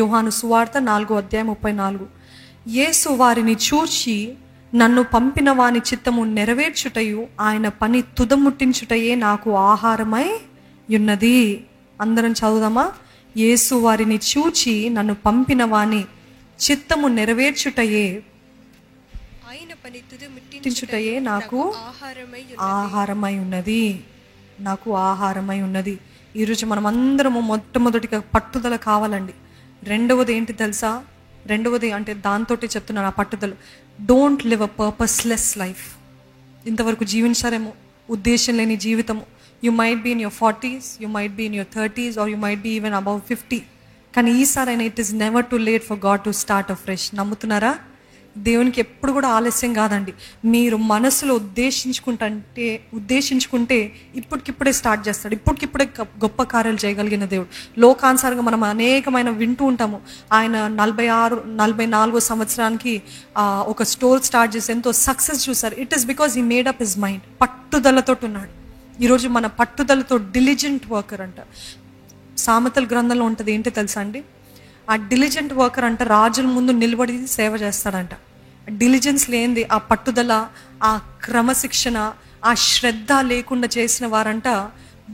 యోహాను సువార్త 4:34. యేసు వారిని చూచి, నన్ను పంపిన వాని చిత్తము నెరవేర్చుటయు ఆయన పని తుదముట్టించుటయే నాకు ఆహారమై ఉన్నది. అందరం చదువుదామా? యేసు వారిని చూచి, నన్ను పంపిన వాని చిత్తము నెరవేర్చుటయే ఆయన పని తుదముట్టించుటయే నాకు ఆహారమై ఉన్నది. నాకు ఆహారమై ఉన్నది. ఈరోజు మనం అందరము మొట్టమొదటిగా పట్టుదల కావాలండి. రెండవది ఏంటి తెలుసా? రెండవది అంటే దాంతో చెప్తున్నాను, ఆ పట్టుదల. Don't live a purposeless life. ఇంతవరకు జీవించారేమో ఉద్దేశం లేని జీవితము. You might be in your 40s, you might be in your 30s, or you might be even above 50. కానీ ఈసారైనా it is never too late for God to start afresh. నమ్ముతున్నారా? దేవునికి ఎప్పుడు కూడా ఆలస్యం కాదండి. మీరు మనసులో ఉద్దేశించుకుంటే ఇప్పటికిప్పుడే స్టార్ట్ చేస్తాడు. ఇప్పటికిప్పుడే గొప్ప కార్యాలు చేయగలిగిన దేవుడు. లోకానుసారంగా మనం అనేకమైన వింటూ ఉంటాము. ఆయన 44 సంవత్సరానికి ఒక స్టోర్ స్టార్ట్ చేసి ఎంతో సక్సెస్ చూసారు. It is because he made up his mind. పట్టుదలతో ఉన్నాడు. ఈరోజు మన పట్టుదలతో డిలిజెంట్ వర్కర్ అంట. సామెతల గ్రంథంలో ఉంటుంది. ఏంటి తెలుసా అండి? ఆ డిలిజెంట్ వర్కర్ అంట రాజుల ముందు నిలబడి సేవ చేస్తాడంట. డిలిజెన్స్ లేనిది, ఆ పట్టుదల, ఆ క్రమశిక్షణ, ఆ శ్రద్ధ లేకుండా చేసిన వారంట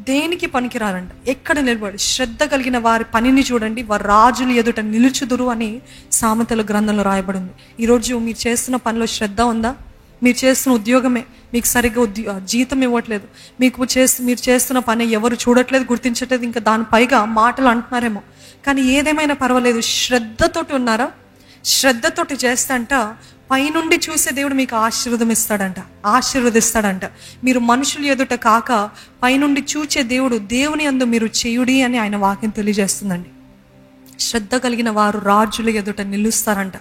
దేనికి పనికిరారంట. ఎక్కడ నిలబడి శ్రద్ధ కలిగిన వారి పనిని చూడండి, వారు రాజులు ఎదుట నిలుచుదురు అని సామెతల గ్రంథంలో రాయబడింది. ఈరోజు మీరు చేస్తున్న పనిలో శ్రద్ధ ఉందా? మీరు చేస్తున్న ఉద్యోగమే మీకు సరిగ్గా జీతం ఇవ్వట్లేదు, మీరు చేస్తున్న పని ఎవరు చూడట్లేదు, గుర్తించట్లేదు, ఇంకా దాని పైగా మాటలు అంటున్నారేమో. కానీ ఏదేమైనా పర్వాలేదు, శ్రద్ధతోటి ఉన్నారా? శ్రద్ధతోటి చేస్తంట పైనుండి చూసే దేవుడు మీకు ఆశీర్వదిస్తాడంట. మీరు మనుషులు ఎదుట కాక పైనుండి చూచే దేవుని యందు మీరు చేయుడి అని ఆయన వాక్యం తెలియజేస్తుందండి. శ్రద్ధ కలిగిన వారు రాజుల ఎదుట నిలుస్తారంట.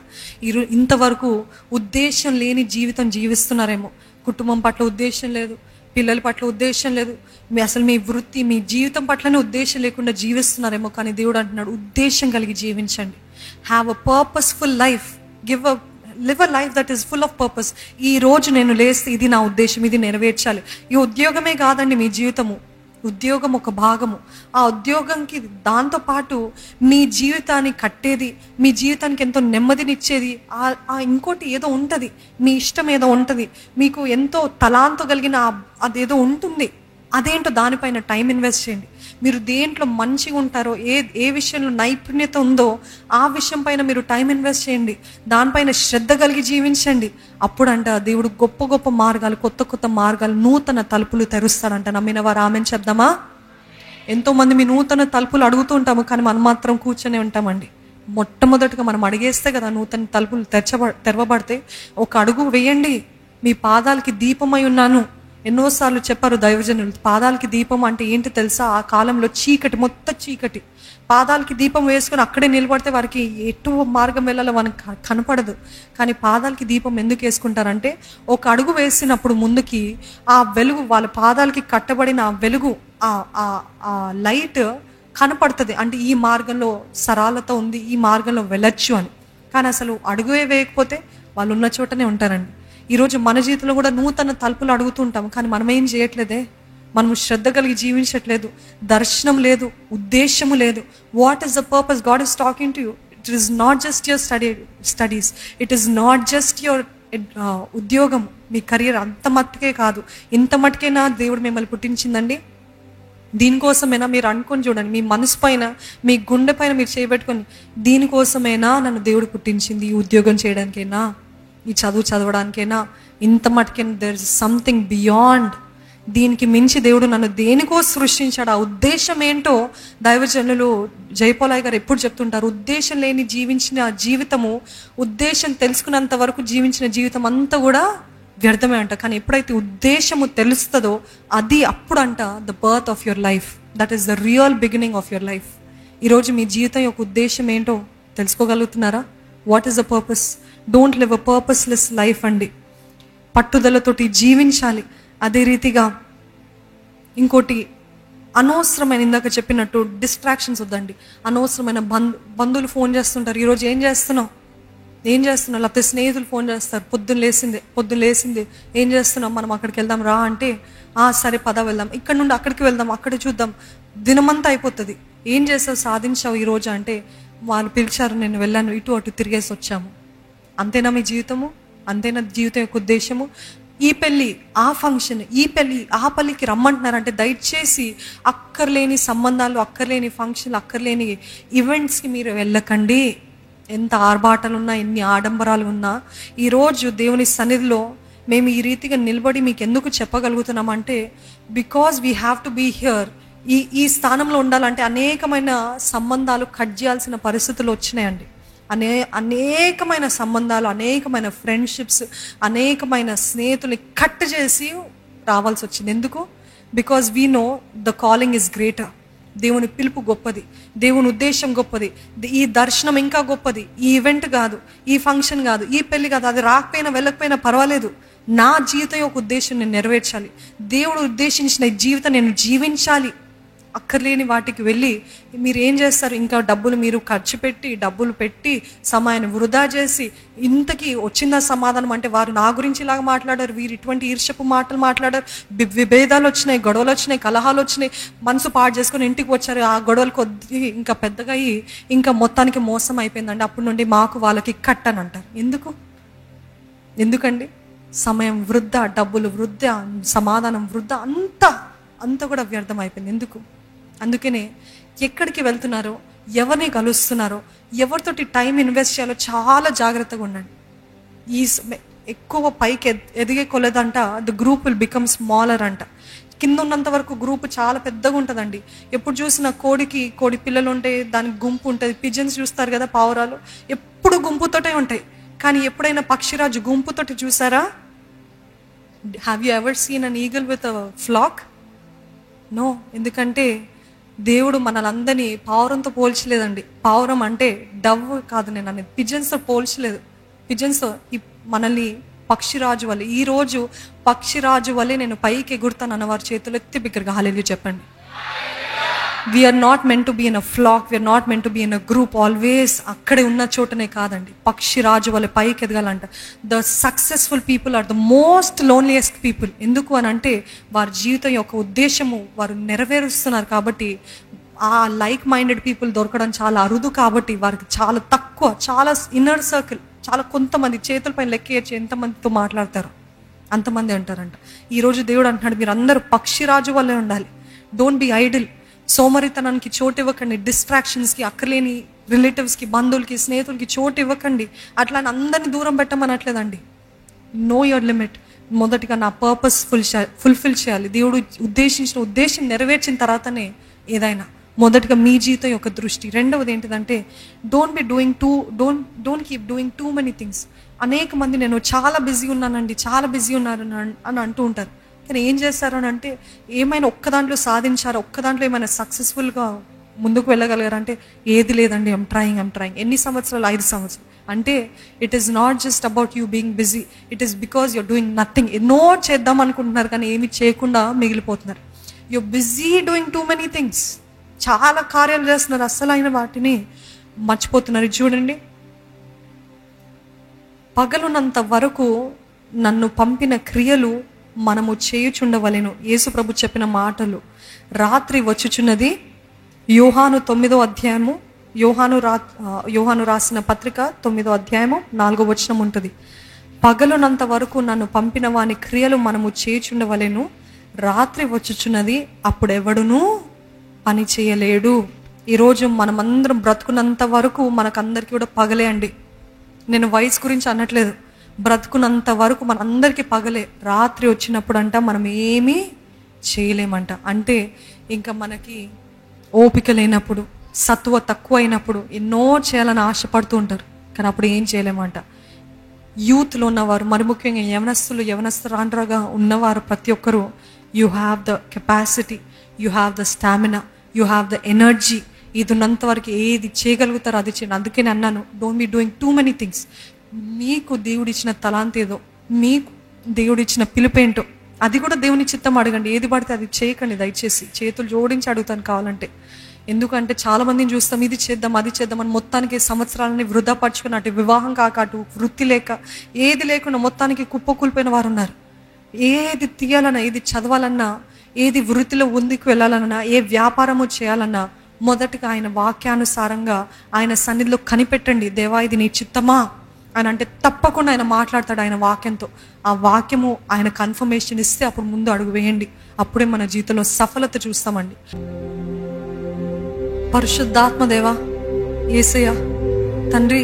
ఇంతవరకు ఉద్దేశం లేని జీవితం జీవిస్తున్నారేమో. కుటుంబం పట్ల ఉద్దేశం లేదు, పిల్లల పట్ల ఉద్దేశం లేదు, అసలు మీ వృత్తి, మీ జీవితం పట్లనే ఉద్దేశం లేకుండా జీవిస్తున్నారేమో. కానీ దేవుడు అంటున్నాడు, ఉద్దేశం కలిగి జీవించండి. Have a purposeful life. Live a life that is full of purpose. ఈ రోజు నేను లేస్తే ఇది నా ఉద్దేశం, ఇది నెరవేర్చాలి. ఈ ఉద్యోగమే కాదండి మీ జీవితము. ఉద్యోగం ఒక భాగము. ఆ ఉద్యోగంకి దాంతోపాటు మీ జీవితాన్ని కట్టేది, మీ జీవితానికి ఎంతో నెమ్మదినిచ్చేది ఇంకోటి ఏదో ఉంటుంది. మీ ఇష్టం ఏదో ఉంటుంది, మీకు ఎంతో తలాంతో కలిగిన అదేదో ఉంటుంది. అదేంటో దానిపైన టైం ఇన్వెస్ట్ చేయండి. మీరు దేంట్లో మంచిగా ఉంటారో, ఏ విషయంలో నైపుణ్యత ఉందో ఆ విషయం పైన మీరు టైం ఇన్వెస్ట్ చేయండి. దానిపైన శ్రద్ధ కలిగి జీవించండి. అప్పుడంట దేవుడు గొప్ప గొప్ప మార్గాలు, కొత్త కొత్త మార్గాలు, నూతన తలుపులు తెరుస్తాడంట. నమ్మిన వారు ఆమెన్ చెప్దామా? ఎంతోమంది మీ నూతన తలుపులు అడుగుతూ ఉంటాము, కానీ మనం మాత్రం కూర్చొని ఉంటామండి. మొట్టమొదటిగా మనం అడిగేస్తే కదా నూతన తలుపులు తెరవబడితే. ఒక అడుగు వేయండి. మీ పాదాలకి దీపమై ఉన్నాను. ఎన్నోసార్లు చెప్పారు దైవజనులు. పాదాలకి దీపం అంటే ఏంటి తెలుసా? ఆ కాలంలో చీకటి, మొత్తం చీకటి. పాదాలకి దీపం వేసుకొని అక్కడే నిలబడితే వారికి ఎటు మార్గం వెళ్ళాలో మనకు కనపడదు. కానీ పాదాలకి దీపం ఎందుకు వేసుకుంటారంటే, ఒక అడుగు వేసినప్పుడు ముందుకి ఆ వెలుగు, వాళ్ళ పాదాలకి కట్టబడిన ఆ వెలుగు, ఆ లైట్ కనపడుతుంది. అంటే ఈ మార్గంలో సరళత ఉంది, ఈ మార్గంలో వెళ్ళొచ్చు అని. కానీ అసలు అడుగే వేయకపోతే వాళ్ళు ఉన్న చోటనే ఉంటారండి. ఈరోజు మన జీవితంలో కూడా నూతన తలుపులు అడుగుతుంటాం, కానీ మనం ఏం చేయట్లేదే. మనము శ్రద్ధ కలిగి జీవించట్లేదు. దర్శనం లేదు, ఉద్దేశము లేదు. What is the purpose? God is talking to you. It is not just your studies, it is not just your ఉద్యోగం, మీ కెరియర్. అంత మట్టుకే కాదు. ఇంత మట్టుకేనా దేవుడు మిమ్మల్ని పుట్టించిందండి? దీనికోసమైనా మీరు అనుకొని చూడండి, మీ మనసు పైన, మీ గుండె పైన మీరు చేయబెట్టుకొని, దీనికోసమైనా నన్ను దేవుడు పుట్టించింది, ఈ ఉద్యోగం చేయడానికైనా, ఈ చదువు చదవడానికైనా, ఇంత మటుకైనా దేర్ ఇస్ సంథింగ్ బియాండ్. దీనికి మించి దేవుడు నన్ను దేనికో సృష్టించాడు. ఆ ఉద్దేశం ఏంటో దైవజనులు జయపోలయ్య గారు ఎప్పుడు చెప్తుంటారు. ఉద్దేశం లేని జీవించిన జీవితము, ఉద్దేశం తెలుసుకున్నంత వరకు జీవించిన జీవితం అంతా కూడా వ్యర్థమే అంట. కానీ ఎప్పుడైతే ఉద్దేశము తెలుస్తుందో అది అప్పుడంట the birth of your life. That is the real beginning of your life. ఈరోజు మీ జీవితం యొక్క ఉద్దేశం ఏంటో తెలుసుకోగలుగుతున్నారా? What is the purpose? Don't live a purposeless life అండి. పట్టుదలతోటి జీవించాలి. అదే రీతిగా ఇంకోటి, అనవసరమైన, ఇందాక చెప్పినట్టు డిస్ట్రాక్షన్స్ వద్దండి. అనవసరమైన బంధువులు ఫోన్ చేస్తుంటారు, ఈరోజు ఏం చేస్తున్నావు, లేకపోతే స్నేహితులు ఫోన్ చేస్తారు, పొద్దున్న లేసింది ఏం చేస్తున్నావు, మనం అక్కడికి వెళ్దాం రా అంటే, సరే పద వెళ్దాం, ఇక్కడ నుండి అక్కడికి వెళ్దాం, అక్కడ చూద్దాం, దినమంతా అయిపోతుంది. ఏం చేసావు, సాధించావు ఈరోజు అంటే, వాళ్ళు పిలిచారు, నేను వెళ్ళాను, ఇటు అటు తిరిగేసి వచ్చాము. అంతేనా మీ జీవితము? అంతేనా జీవితం యొక్క ఉద్దేశము? ఈ పెళ్ళి, ఆ ఫంక్షన్, ఈ పెళ్ళి, ఆ పల్లికి రమ్మంటున్నారంటే దయచేసి అక్కర్లేని సంబంధాలు, అక్కర్లేని ఫంక్షన్లు, అక్కర్లేని ఈవెంట్స్కి మీరు వెళ్ళకండి. ఎంత ఆర్భాటాలు ఉన్నా, ఎన్ని ఆడంబరాలు ఉన్నా, ఈరోజు దేవుని సన్నిధిలో మేము ఈ రీతిగా నిలబడి మీకు ఎందుకు చెప్పగలుగుతున్నామంటే because we have to be here. ఈ స్థానంలో ఉండాలంటే అనేకమైన సంబంధాలు కట్ చేయాల్సిన పరిస్థితులు వచ్చినాయండి. అనేకమైన సంబంధాలు, అనేకమైన ఫ్రెండ్షిప్స్, అనేకమైన స్నేహితుల్ని కట్ చేసి రావాల్సి వచ్చింది. ఎందుకు? Because we know the calling is greater. దేవుని పిలుపు గొప్పది, దేవుని ఉద్దేశం గొప్పది, ఈ దర్శనం ఇంకా గొప్పది. ఈ ఈవెంట్ కాదు, ఈ ఫంక్షన్ కాదు, ఈ పెళ్లి కాదు, అది రాకపోయినా వెళ్ళకపోయినా పర్వాలేదు. నా జీవితం యొక్క ఉద్దేశం నేను నెరవేర్చాలి. దేవుడు ఉద్దేశించిన ఈ జీవితం నేను జీవించాలి. అక్కర్లేని వాటికి వెళ్ళి మీరు ఏం చేస్తారు? ఇంకా డబ్బులు మీరు ఖర్చు పెట్టి, డబ్బులు పెట్టి, సమయాన్ని వృధా చేసి, ఇంతకీ వచ్చిందా సమాధానం అంటే వారు నా గురించి ఇలాగ మాట్లాడారు, వీరు ఇటువంటి ఈర్ష్యపు మాటలు మాట్లాడారు, విభేదాలు వచ్చినాయి, గొడవలు వచ్చినాయి, కలహాలు వచ్చినాయి, మనసు పాడు చేసుకొని ఇంటికి వచ్చారు. ఆ గొడవలు కొద్ది ఇంకా పెద్దగా అయ్యి ఇంకా మొత్తానికి మోసం అయిపోయిందండి. అప్పటి నుండి మాకు వాళ్ళకి కట్ అని అంటారు. ఎందుకండి? సమయం వృధా, డబ్బులు వృధా, సమాధానం వృధా, అంతా కూడా వ్యర్థం అయిపోయింది. ఎందుకు? అందుకనే ఎక్కడికి వెళ్తున్నారో, ఎవరిని కలుస్తున్నారో, ఎవరితోటి టైం ఇన్వెస్ట్ చేయాలో చాలా జాగ్రత్తగా ఉండండి. ఎక్కువ పైకి ఎదిగే కొలదంట the group will become smaller అంట. కింద ఉన్నంత వరకు గ్రూప్ చాలా పెద్దగా ఉంటుందండి. ఎప్పుడు చూసినా కోడి పిల్లలు ఉంటాయి, దానికి గుంపు ఉంటుంది. పిజన్స్ చూస్తారు కదా, పావురాలు ఎప్పుడు గుంపుతోటే ఉంటాయి. కానీ ఎప్పుడైనా పక్షిరాజు గుంపుతోటి చూసారా? Have you ever seen an eagle with a flock? No. ఎందుకంటే దేవుడు మనలందరినీ పావురంతో పోల్చలేదండి. పావురం అంటే డవ్ కాదు, నేను అనేది పిజన్స్తో పోల్చలేదు. పిజన్స్తో మనల్ని పక్షిరాజు వల్లే, ఈరోజు పక్షిరాజు వల్లే నేను పైకి ఎగురుతాను అన్నవారి చేతులు ఎత్తి బిగ్గరగా హల్లెలూయా చెప్పండి. We are not meant to be in a flock, we are not meant to be in a group. Always అక్కడే ఉన్న చోటనే కాదండి, పక్షిరాజు వల్ల పైకి ఎదగాలంట. The successful people are the most loneliest people. ఎందుకు అని అంటే వారి జీవితం యొక్క ఉద్దేశము వారు నెరవేరుస్తున్నారు కాబట్టి. ఆ లైక్ మైండెడ్ పీపుల్ దొరకడం చాలా అరుదు కాబట్టి వారికి చాలా తక్కువ, చాలా ఇన్నర్ సర్కిల్, చాలా కొంతమంది చేతుల పైన లెక్కేయచ్చు ఎంతమందితో మాట్లాడతారు అంతమంది అంటారంట. ఈరోజు దేవుడు అంటున్నాడు మీరు అందరూ పక్షిరాజు వల్లే ఉండాలి. Don't be idol. సోమరితనానికి చోటు ఇవ్వకండి, డిస్ట్రాక్షన్స్కి, అక్కర్లేని రిలేటివ్స్కి, బంధువులకి, స్నేహితులకి చోటు ఇవ్వకండి. అట్లా అందరినీ దూరం పెట్టమనట్లేదండి. No your limit. మొదటిగా నా పర్పస్ ఫుల్ఫిల్ చేయాలి. దేవుడు ఉద్దేశించిన ఉద్దేశం నెరవేర్చిన తర్వాతనే ఏదైనా. మొదటిగా మీ జీవితం యొక్క దృష్టి. రెండవది ఏంటిదంటే don't keep doing too many things. అనేక మంది నేను చాలా బిజీ ఉన్నానండి, చాలా బిజీ ఉన్నారు అని అంటూ ఉంటారు. కానీ ఏం చేస్తారు అని అంటే ఏమైనా ఒక్క దాంట్లో సాధించారా, ఒక్క దాంట్లో ఏమైనా సక్సెస్ఫుల్గా ముందుకు వెళ్ళగలిగారంటే ఏది లేదండి. I'm trying. ఎన్ని సంవత్సరాలు? 5 సంవత్సరాలు. అంటే it is not just about you being busy, it is because you're doing nothing. ఎన్నో చేద్దాం అనుకుంటున్నారు కానీ ఏమి చేయకుండా మిగిలిపోతున్నారు. You're busy doing too many things. చాలా కార్యాలు చేస్తున్నారు, అస్సలైన వాటిని మర్చిపోతున్నారు. చూడండి, పగలున్నంత వరకు నన్ను పంపిన క్రియలు మనము చేయుచుండవలెను. యేసు ప్రభు చెప్పిన మాటలు. రాత్రి వచ్చుచున్నది. యోహాను 9వ అధ్యాయము, యోహాను రాసిన పత్రిక 9వ అధ్యాయము 4వ వచనం ఉంటుంది. పగలునంత వరకు నన్ను పంపిన వాని క్రియలు మనము చేయుచుండవలెను. రాత్రి వచ్చుచున్నది, అప్పుడెవడునూ పని చేయలేడు. ఈరోజు మనమందరం బ్రతుకున్నంత వరకు మనకందరికీ కూడా పగలే అండి. నేను వయసు గురించి అనట్లేదు. బ్రతుకున్నంత వరకు మనందరికీ పగలే. రాత్రి వచ్చినప్పుడు అంట మనం ఏమీ చేయలేమంట. అంటే ఇంకా మనకి ఓపిక లేనప్పుడు, సత్వ తక్కువ అయినప్పుడు ఎన్నో చేయాలని ఆశపడుతూ ఉంటారు, కానీ అప్పుడు ఏం చేయలేమంట. యూత్లో ఉన్నవారు, మరి ముఖ్యంగా యవనస్తురాండ్రగా ఉన్నవారు ప్రతి ఒక్కరూ you have the capacity, you have the stamina, you have the energy. ఇది ఉన్నంత వరకు ఏది చేయగలుగుతారో అది చేయండి. అందుకే నేను అన్నాను, don't be doing too many things. మీకు దేవుడిచ్చిన తలాంత ఏదో, మీకు దేవుడిచ్చిన పిలుపేంటో అది కూడా దేవుని చిత్తం అడగండి. ఏది పడితే అది చేయకండి దయచేసి. చేతులు జోడించి అడుగుతాను కావాలంటే. ఎందుకంటే చాలా మందిని చూస్తాం, ఇది చేద్దాం అది చేద్దాం అని మొత్తానికి సంవత్సరాలని వృధా పరుచుకుని, అటు వివాహం కాక, అటు వృత్తి లేక, ఏది లేకుండా మొత్తానికి కుప్పకూలిపోయిన వారు ఉన్నారు. ఏది తీయాలన్నా, ఏది చదవాలన్నా, ఏది వృత్తిలో ముందుకు వెళ్ళాలన్నా, ఏ వ్యాపారము చేయాలన్నా మొదటగా ఆయన వాక్యానుసారంగా ఆయన సన్నిధిలో కనిపెట్టండి. దేవా ఇది నీ చిత్తమా అని అంటే తప్పకుండా ఆయన మాట్లాడతాడు ఆయన వాక్యంతో. ఆ వాక్యము ఆయన కన్ఫర్మేషన్ ఇస్తే అప్పుడు ముందు అడుగు వేయండి. అప్పుడే మన జీవితంలో సఫలత చూస్తామండి. పరిశుద్ధాత్మ దేవా, యేసయ్య తండ్రి,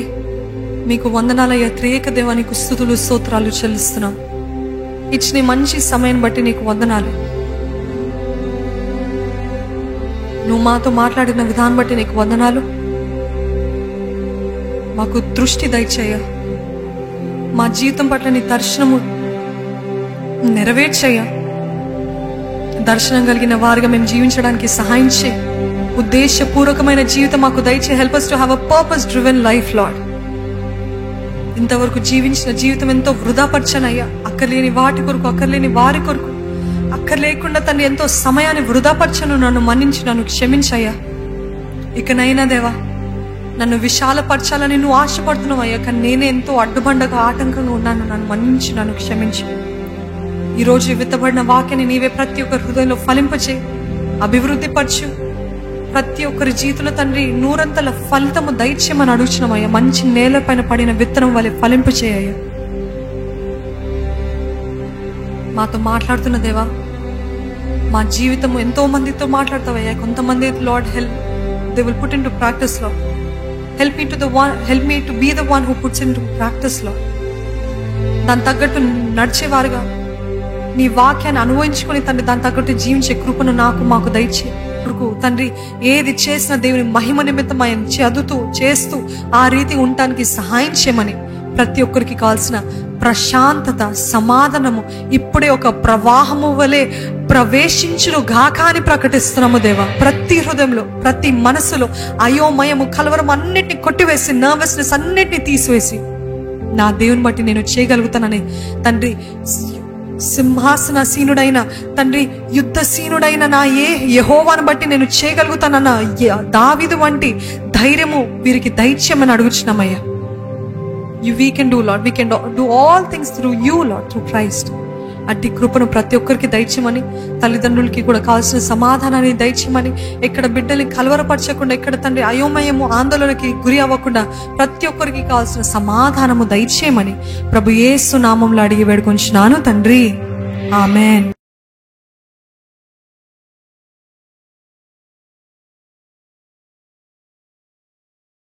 మీకు వందనాలయ్యా. త్రియేక దేవా, నీకు స్తుతులు స్తోత్రాలు చెల్లిస్తున్నాం. ఇచ్చిన మంచి సమయం బట్టి నీకు వందనాలు. నువ్వు మాతో మాట్లాడిన విధానం బట్టి నీకు వందనాలు. మాకు దృష్టి దయచేయ. మా జీవితం పట్ల నీ దర్శనము నెరవేర్చయ్యా. దర్శనం కలిగిన వారుగా మేము జీవించడానికి సహాయం చేయి. ఉద్దేశపూర్వకమైన జీవితం మాకు దయచే. Help us to have a purpose driven life, Lord. ఇంతవరకు జీవించిన జీవితం ఎంతో వృధాపరచనయ్యా. అక్కర్లేని వాటి కొరకు, అక్కర్లేని వారి కొరకు, అక్కర్లేకుండా తండ్రి ఎంతో సమయాన్ని వృధాపరచను. నన్ను మన్నించి నన్ను క్షమించయ్యా. ఇకనైనా దేవా, నన్ను విశాలపరచాలని నువ్వు ఆశపడుతున్నావు అయ్యా. కానీ నేనే ఎంతో అడ్డుబండగా ఆటంకంగా ఉన్నాను. నన్ను మన్నించి నన్ను క్షమించు. ఈరోజు విత్తబడిన వాక్యాన్ని నీవే ప్రతి ఒక్కరి హృదయంలో ఫలింపచేయి, అభివృద్ధి పరచు. ప్రతి ఒక్కరి జీవితంలో తండ్రి నూరంతల ఫలితము దయచేయమని అడుగుచున్నామయ్యా. మంచి నేల పైన పడిన విత్తనం వలె ఫలింపచేయ్యా. మాతో మాట్లాడుతున్న దేవా, మా జీవితం ఎంతో మందితో మాట్లాడతావయ్యా. కొంతమంది lord they will put into practice, Lord. Help me to be the one who puts into practice, Lord. దాని తగ్గట్టు నడిచేవారుగా నీ వాక్యాన్ని అనుభవించుకొని తండ్రి దాని తగ్గట్టు జీవించే కృపను మాకు దయచే. తండ్రి ఏది చేసిన దేవుని మహిమ నిమిత్తం ఆయన చదువుతూ చేస్తూ ఆ రీతి ఉండటానికి సహాయం చేయమని, ప్రతి ఒక్కరికి కావాల్సిన ప్రశాంతత, సమాధానము ఇప్పుడే ఒక ప్రవాహము వలె ప్రవేశించును గాక అని ప్రకటిస్తున్నాము దేవా. ప్రతి హృదయంలో, ప్రతి మనసులో అయోమయము, కలవరం అన్నిటిని కొట్టివేసి, నర్వస్నెస్ అన్నిటిని తీసివేసి, నా దేవుని బట్టి నేను చేయగలుగుతానని తండ్రి, సింహాసనసీనుడైన తండ్రి, యుద్ధసీనుడైన నా యెహోవాను బట్టి నేను చేయగలుగుతానన్న దావీదు వంటి ధైర్యము వీరికి దయచేయమని అడుగుచున్నామయ్యా. We can do, Lord. We can do all things through you, Lord, through Christ. అట్టి కృపను ప్రతి ఒక్కరికి దయచేయమని, తల్లిదండ్రులకి కూడా కావాల్సిన సమాధానాన్ని దయచేయమని, ఎక్కడ బిడ్డల్ని కలవరపరచకుండా, ఎక్కడ తండ్రి అయోమయము, ఆందోళనకి గురి అవ్వకుండా ప్రతి ఒక్కరికి కావాల్సిన సమాధానము దయచేయమని ప్రభు యేసు నామములో అడిగి వేడుకొంచున్నాను తండ్రి. ఆమేన్.